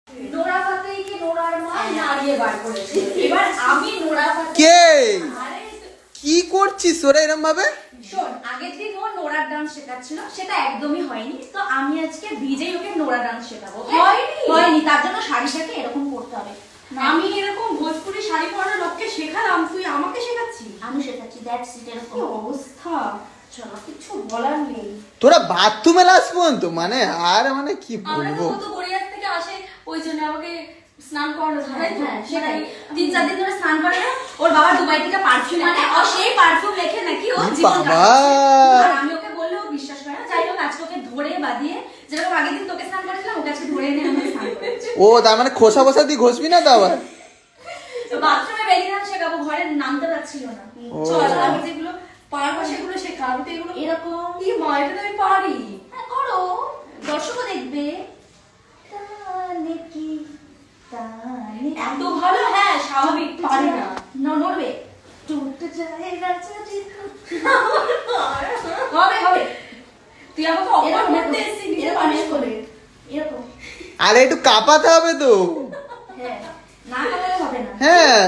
Nora ফাতেহিকে নোরার মা নাড়িয়ে বার করেছে। এবার আমি নোরা ফাতেহি কে কি করছিস তোরা এরকম ভাবে? শোন, আগের দিন ও নোরার ডান্স শেখাচ্ছিল, সেটা একদমই হয়নি। তো আমি আজকে ভিজেই ওকে নোরা ডান্স শেখাবো। হয়নি, তার জন্য শাড়িটাকে এরকম পরতে হবে। আমি এরকম ভোজপুরি শাড়ি পরা লোককে শেখালাম, তুই আমাকে শেখাচ্ছিস? আমি শেখাচ্ছি, দ্যাটস ইট। এরকম কি অবস্থা, চলো, কিছু বলার নেই। তোরা বাথরুমে লাস পর্যন্ত মানে আর মানে কি আমরা বলবো। তো গড়িয়ার থেকে আসে, ওই জন্য আমাকে স্নান করানো যায়। হ্যাঁ, সেটাই। 3-4 দিন ধরে স্নান করে না। ওর বাবা দুবাই থেকে পারফিউম আনে, ও সেই পারফিউম লেখে নাকি ও জীবন বাবা। কাটাচ্ছে। আর আমি ওকে বললে ও বিশ্বাস করে না। যাই হোক, আজকে ওকে ধরে বাঁধিয়ে, যেরকম আগের দিন তোকে স্নান করেছিলাম, ওকে আজকে ধরে এনে আমি স্নান করেছি। ও তার মানে খোসা খোসা দিয়ে ঘষবি না তো আবার? তো বাথরুমে বেরিয়ে ডান্স শেখাবো, ঘরে নামতে পারছিল না। ও। চল, আমি যেগুলো পারবো সেগুলো শেখা। আমি তো এগুলো এরকম কি মা, এটা তো আমি পারি। হ্যাঁ, করো, দর্শকও দেখবে। তানে কি তানে এত ভালো, হ্যাঁ স্বাভাবিক, পারি না। নড়বে, টুটে যায় রাজা জি। হবে হবে। তুই আমাকে অপমান করতে এসেছিস, নিজে পারিস করে। এরকম, আরে একটু কাঁপাতে হবে তো। হ্যাঁ, না করলে হবে না। হ্যাঁ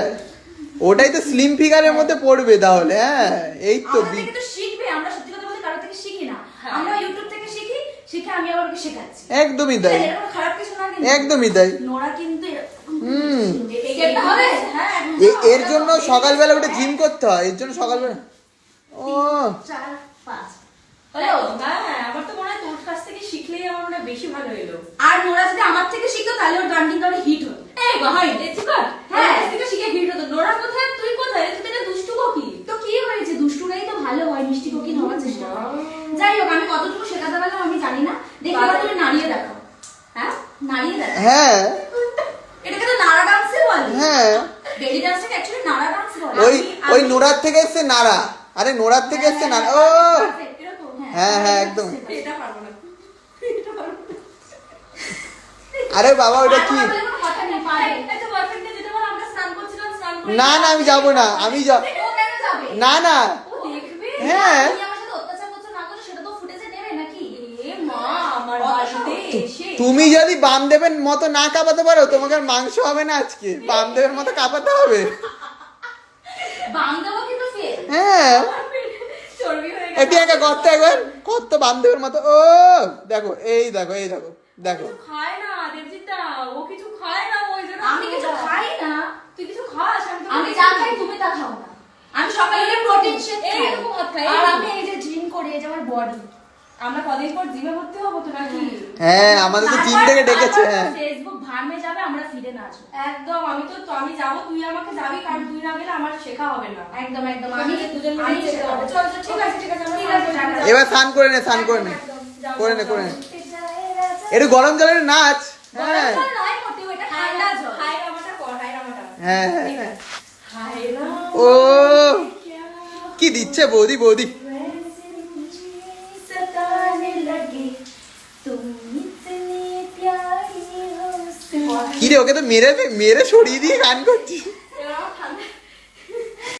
ওটাই তো স্লিম ফিগারের মধ্যে পড়বে তাহলে। হ্যাঁ এই তো আমরা থেকে তো শিখবে, আমরা সত্যি কথা বলতে কারো থেকে শিখি না। আমরা ইউটিউব থেকে শিখি, শিখে আমি আবার ওকে শেখাচ্ছি। একদমই তাই, এরকম খারাপ কিছু না কিন্তু। একদমই তাই। নোরা কিন্তু এরকম হুম। স্টেপটা হবে, হ্যাঁ। এর জন্য সকালবেলা উঠে জিম করতে হয়, এর জন্য সকালবেলা। ও 4-5 হ্যাঁ, হ্যাঁ, আমার তো মনে হয় তোর কাছ থেকে শিখলেই আমার মনে হয় বেশি ভালো এলো। আর নোরা যদি আমার থেকে শিখতো তাহলে ওর গান কিন্তু হিট হতো। এই ভাই, দেখছি কর। হ্যাঁ। হ্যাঁ, থেকে শিখে হিট হতো। নোরা কোথায়, তুই কোথায়? তুই তো দুষ্টু কোকি। তো কি হয়েছে, দুষ্টুরাই তো ভালো হয়, মিষ্টি কোকিল হওয়ার চেষ্টা করে। যাই হোক, আমি কতটুকু শেখাতে পারলাম আমি জানি না। দেখি এবার তুমি নাড়িয়ে দেখাও। হ্যাঁ, নাড়িয়ে দেখাও। হ্যাঁ এটাকে তো নাড়া ডান্সে বলে। হ্যাঁ বেলি ডান্সটাকে অ্যাকচুয়ালি নাড়া ডান্স বলে। ওই নোরার থেকে এসছে নাড়া। আরে নোরার থেকে এসছে নাড়া। ও Perfect, এরকম, হ্যাঁ, হ্যাঁ, একদম। এটা পারবো না। এটা পারবো না। আরে বাবা ওটা কি? আর কোনো কথা নেই, পারে। এই তো বয়ফ্রেন্ডকে যেতে বল, আমরা স্নান করছিলাম, স্নান করে না না আমি যাবো না, আমি ও কেন যাবে? না না। ও দেখবে। হ্যাঁ তুমি আমার সাথে অত্যাচার করছো না করছো সেটা তো ফুটেজে নেবে নাকি? এ মা, আমার বাড়িতে এসে তুমি যদি বামদেবের মতো না কাঁপাতে পারো তোমাকে আর মাংস হবে না আজকে, বামদেবের মতো কাঁপাতে হবে। বাম দেবো কিন্তু ফেল। হ্যাঁ চর্বি হয়ে গেছে। এটি একা করতে একবার কত বামদেবের মতো। ও দেখো এই দেখো এই দেখো দেখো। কিছু খায় না দেবজিৎদা, ও কিছু খায় না, ওই জন্য আমি কিছু খাই না। তুই কিছু খাস? আমি যা খাই তুমি তা খাও না। আমি সকালে প্রোটিন শেক খাই। এইরকম ভাত খাই, আর এইরকম। আমি এই যে জিম করি, এই যে আমার বডি। আমরা কদিন পর জিমে ভর্তি হবো তো নাকি? হ্যাঁ আমাদের তো জিম থেকে ডেকেছে। হ্যাঁ ফেসবুক ভার্মে যাবে, আমরা ফিরে না আসবো। একদম, আমি যাবো, তুই আমাকে যাবি, কারণ তুই না গেলে আমার শেখা হবে না। একদম একদম। আমি আমি দুজন মিলে আমি শেখা হবে। চল চল, ঠিক আছে ঠিক আছে, আমরা ঠিক স্নান আছে, করে টাটা। যাবো। এবার স্নান করে নে, স্নান করে নে, একদম, যাও, করে নে যাও, করে নে। যাও। একটু গরম জলের নাচ। হ্যাঁ জল নয় মোটেও, এটা ঠান্ডা জল। হাই রামাটা কর, হাই রামাটা। হ্যাঁ ঠিক হ্যাঁ। আছে। হাই রাম, ও কি দিচ্ছে বৌদি বৌদি। वैसे मुझे सताने लगे, तुम इतनी प्यारी हो। কি রে ওকে তো মেরে মেরে সরিয়ে দিয়ে গান করছি।